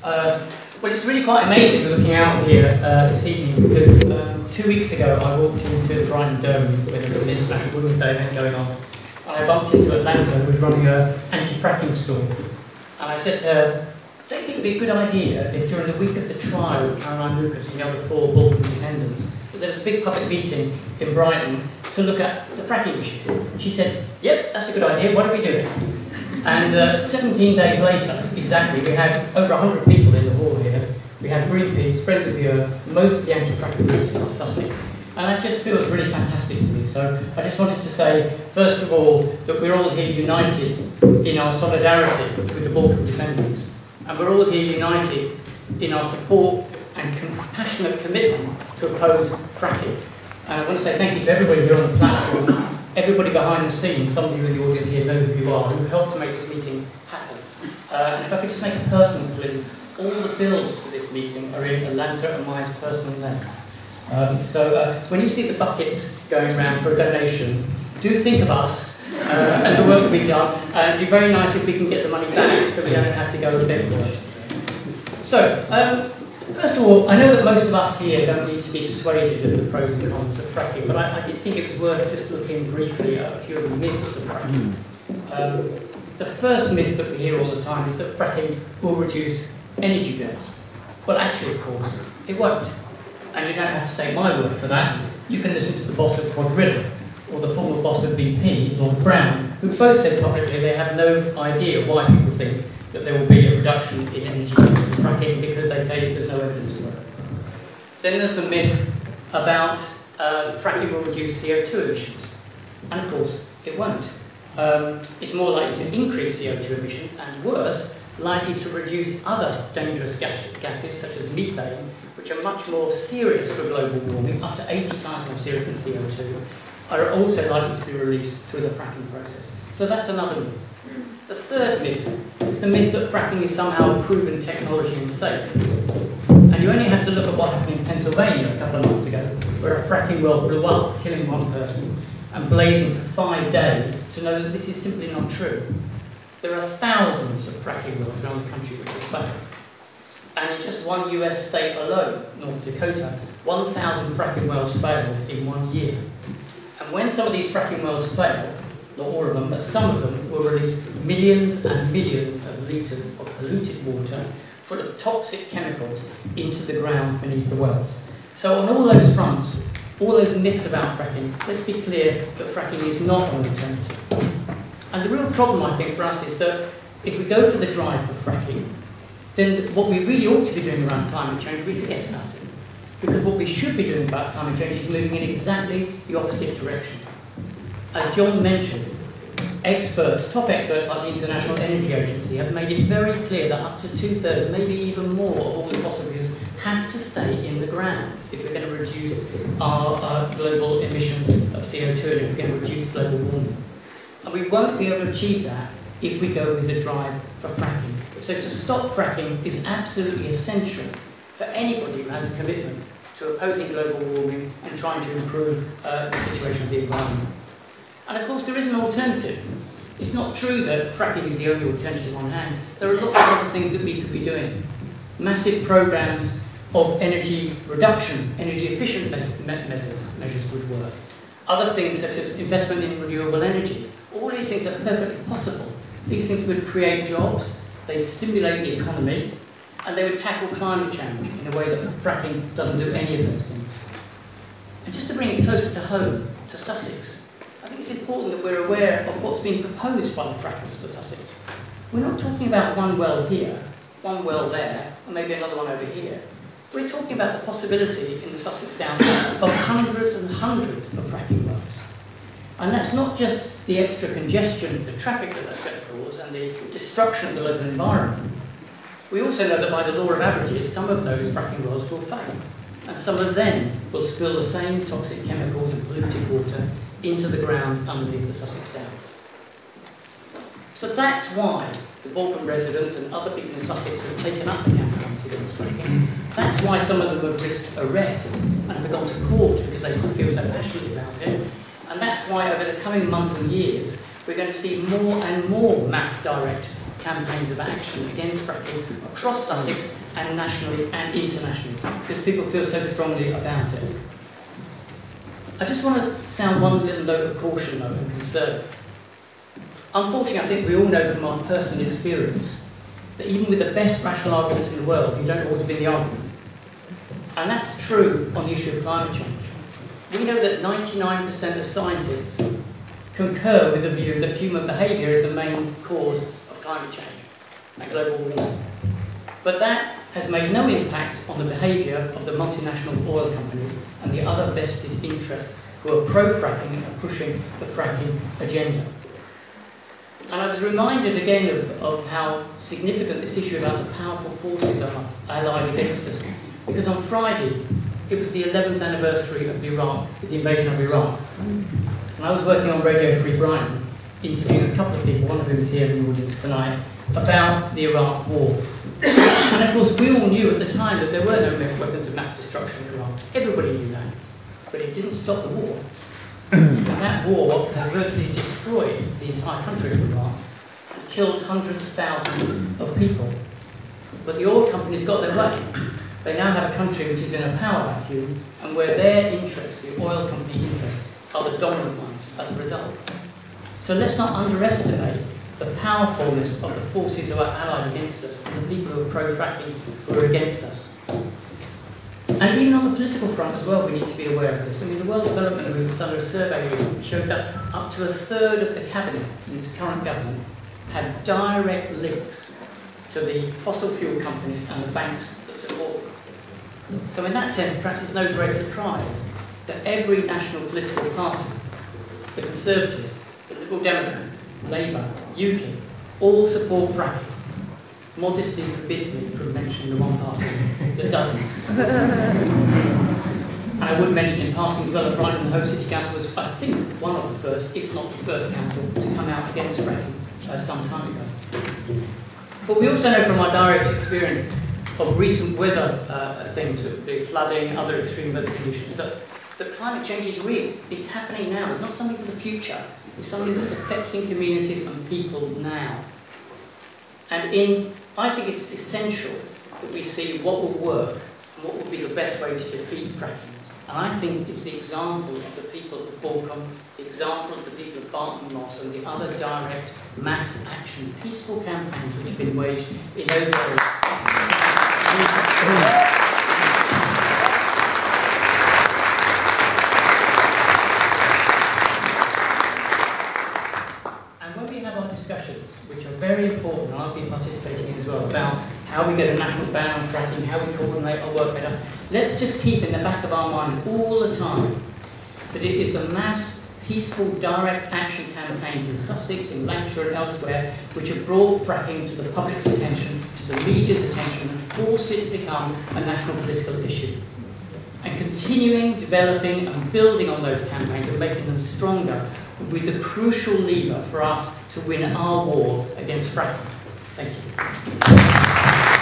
Well, it's really quite amazing looking out here this evening because 2 weeks ago I walked into the Brighthelm Dome where there was an International Women's Day event going on, and I bumped into Atlanta, who was running an anti-fracking stall. And I said to her, don't you think it would be a good idea if during the week of the trial with Caroline Lucas and the other 4 Balkan independents, that there was a big public meeting in Brighthelm to look at the fracking issue? And she said, yep, that's a good idea, why don't we do it? And 17 days later, exactly, we had over 100 people in the hall here. We had Greenpeace, Friends of the Earth, most of the anti-fracking groups in Sussex. And that just feels really fantastic to me. So I just wanted to say, first of all, that we're all here united in our solidarity with the Balkan defenders. And we're all here united in our support and passionate commitment to oppose fracking. And I want to say thank you to everybody here on the platform, everybody behind the scenes, some of you in the audience here know who you are, who helped to make this meeting happen. And if I could just make a personal plea, all the bills for this meeting are in Atlanta and my personal names. So when you see the buckets going around for a donation, do think of us and the work that we've done. And it'd be very nice if we can get the money back so we don't have to go and beg for it. So, first of all, I know that most of us here don't need to be persuaded of the pros and cons of fracking, but I did think it was worth just looking briefly at a few of the myths of fracking. The first myth that we hear all the time is that fracking will reduce energy bills. Well, actually, of course, it won't. And you don't have to take my word for that. You can listen to the boss of Brighthelm, or the former boss of BP, Lord Brown, who both said publicly they have no idea why people think that there will be a reduction in energy bills from fracking because they tell you there's no evidence for it. Then there's the myth about fracking will reduce CO2 emissions. And of course, it won't. It's more likely to increase CO2 emissions and worse, likely to reduce other dangerous gases such as methane, which are much more serious for global warming, up to 80 times more serious than CO2, are also likely to be released through the fracking process. So that's another myth. The third myth is the myth that fracking is somehow proven technology and safe. And you only have to look at what happened in Pennsylvania a couple of months ago, where a fracking well blew up, killing 1 person, and blazing for 5 days, to know that this is simply not true. There are thousands of fracking wells around the country which have failed. And in just one US state alone, North Dakota, 1,000 fracking wells failed in 1 year. And when some of these fracking wells failed, not all of them, but some of them will release millions and millions of litres of polluted water full of toxic chemicals into the ground beneath the wells. So on all those fronts, all those myths about fracking, let's be clear that fracking is not an alternative. And the real problem, I think, for us is that if we go for the drive for fracking, then what we really ought to be doing around climate change, we forget about it. Because what we should be doing about climate change is moving in exactly the opposite direction. As John mentioned, experts, top experts like the International Energy Agency have made it very clear that up to 2/3, maybe even more, of all the fossil fuels have to stay in the ground if we're going to reduce our global emissions of CO2 and if we're going to reduce global warming. And we won't be able to achieve that if we go with the drive for fracking. So to stop fracking is absolutely essential for anybody who has a commitment to opposing global warming and trying to improve the situation of the environment. And of course there is an alternative. It's not true that fracking is the only alternative on hand. There are lots of other things that we could be doing. Massive programs of energy reduction, energy efficient measures would work. Other things such as investment in renewable energy. All these things are perfectly possible. These things would create jobs, they'd stimulate the economy, and they would tackle climate change in a way that fracking doesn't do any of those things. And just to bring it closer to home, to Sussex, I think it's important that we're aware of what's being proposed by the frackers for Sussex. We're not talking about one well here, one well there, or maybe another one over here. We're talking about the possibility in the Sussex Downs of hundreds and hundreds of fracking wells. And that's not just the extra congestion of the traffic that that's going to cause and the destruction of the local environment. We also know that by the law of averages, some of those fracking wells will fail. And some of them will spill the same toxic chemicals and polluted water into the ground underneath the Sussex Downs. So that's why the Balkan residents and other people in Sussex have taken up the campaigns against fracking. That's why some of them have risked arrest and have gone to court because they feel so passionate about it. And that's why over the coming months and years, we're going to see more and more mass direct campaigns of action against fracking across Sussex and nationally and internationally, because people feel so strongly about it. I just want to sound one little note of caution though and concern. Unfortunately, I think we all know from our personal experience that even with the best rational arguments in the world, you don't always win the argument. And that's true on the issue of climate change. We know that 99% of scientists concur with the view that human behaviour is the main cause of climate change and global warming. But that has made no impact on the behaviour of the multinational oil companies and the other vested interests who are pro-fracking and pushing the fracking agenda. And I was reminded again of how significant this issue about the powerful forces are allied against us. Because on Friday, it was the 11th anniversary of the invasion of Iraq. And I was working on Radio Free Brighthelm, interviewing a couple of people, one of whom is here in the audience tonight, about the Iraq war. And of course, we all knew at the time that there were no weapons of mass destruction in Iraq. Everybody knew that. But it didn't stop the war. And that war has virtually destroyed the entire country of Iraq and killed hundreds of thousands of people. But the oil companies got their way. They now have a country which is in a power vacuum and where their interests, the oil company interests, are the dominant ones as a result. So let's not underestimate the powerfulness of the forces who are allied against us and the people who are pro-fracking who are against us. And even on the political front as well, we need to be aware of this. I mean, the World Development Group has done a survey recently which showed that up to a third of the cabinet in this current government had direct links to the fossil fuel companies and the banks that support them. So in that sense, perhaps it's no great surprise that every national political party, the Conservatives, the Liberal Democrats, Labour, UKIP, all support fracking. Modesty forbids me from mentioning the one party that doesn't. And I would mention in passing as well that Brighthelm Hove City Council was, I think, one of the first, if not the first council, to come out against fracking some time ago. But we also know from our direct experience of recent weather things, the flooding, other extreme weather conditions, that climate change is real. It's happening now. It's not something for the future. It's something that's affecting communities and people now. And I think it's essential that we see what will work and what would be the best way to defeat fracking. And I think it's the example of the people of Borkum, the example of the people of Barton Moss and the other direct mass action, peaceful campaigns which have been waged in those areas. And when we have our discussions, which are very important, and I've been participating in as well, about how we get a national ban on fracking, how we coordinate our work better, let's just keep in the back of our mind all the time that it is the mass, peaceful, direct action campaigns in Sussex, in Lancashire and elsewhere, which have brought fracking to the public's attention, to the media's attention, and forced it to become a national political issue. And continuing, developing and building on those campaigns and making them stronger will be the crucial lever for us to win our war against fracking. Thank you.